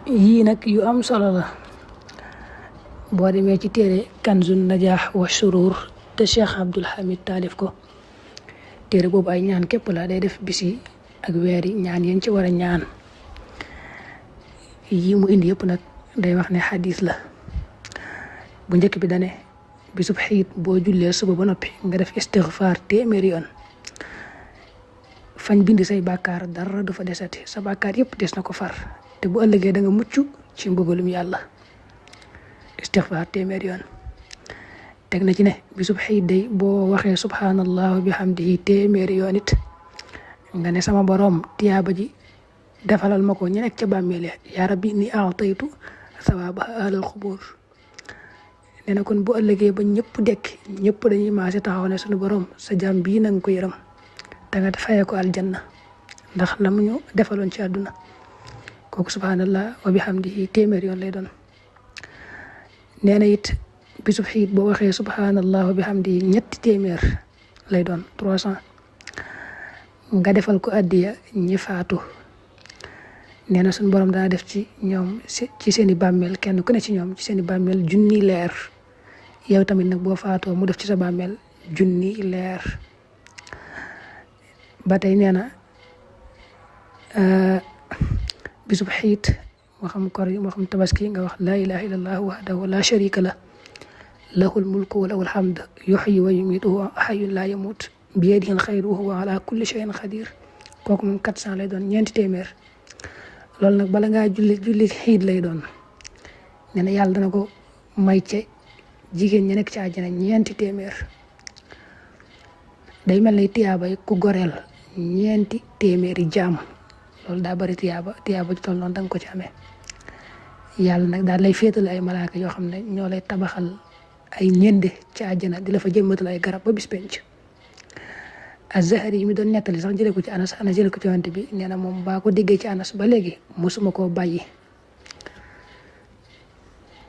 yii nag yu am solo la boo demee ci téere Kanzun Najaax wa Surur te Cheikh Abdul Hamid taalif ko. téere boobu ay ñaan képp la, day def bisi ak weer yi ñaan yéen ci war a ñaan. yii mu indi yëpp nag day wax ne xadis la. bu njëkk bi dane bisub xiit boo jullee suba ba noppi nga def istixfaar téeméeri yoon, fañ bind say bàkkaar dara du fa desati, sa bàkkaar yëpp des na ko far, te bu ëllëgee da nga mucc ci mbugalum yàlla. istixfaar téeméeri yoon. teg na ci ne bisub xiit day boo waxee subhanallah wa bihamdihi téeméeri yoon it, nga ne sama borom tiyaaba ji defalal ma ko ñu nekk ca bàmmeel ya rabbi ni aataytu sawaaba alal xubur. nee na kon bu ëllëgee ba ñëpp dekk ñëpp dañuy maase taxaw ne suñu borom sa jaam bii na nga ko yërëm te nga fayee ko aljanna ndax la mu ñu defaloon ci àdduna. kooku subhanallah wa bihamdihi téeméeri yoon lay doon. nee na it bisub xiit boo waxee subhanallah wa bihamdihi ñetti téeméer lay doon 300. nga defal ko addiya ñi faatu. nee na suñu borom daa def ci ñoom ci seeni bàmmeel, kenn ku ne ci ñoom ci seeni bàmmeel junni leer. yow tamit nag boo faatoo mu def ci sa bàmmeel junni leer. ba tey nee na bisub xiit moo xam kor moo xam tabaski nga wax laa ilaha illallah wahdahu la sharika la lahul mulku wa lahul hamd yuhyi wa yumiitu wa hayyun la yamut biyadihi alxayru wa huwa ala kulli shay'in qadir. kooku moom 400 lay doon, ñeenti téeméer. loolu nag bala ngaa julli xiit lay doon. nee na yàlla dana ko may ca jigéen ñi nekk ci àjjana ñeenti téeméer. day mel ne tiyaaba ku goreel ñeenti téeméeri jaam. loolu daa bari tiyaaba ci toll noonu danga ko ci amee. yàlla nag daal lay féetale ay malaaka yoo xam ne ñoo lay tabaxal ay ñende ci àjjana di la fa jëmmatal ay garab ba bis penc. Az-Zahri yi mi doon nettali sax jëlee ko ci Anas jëlee ko ci Yonent bi nee na moom baa ko déggee ci Anas ba léegi mosuma koo bàyyi.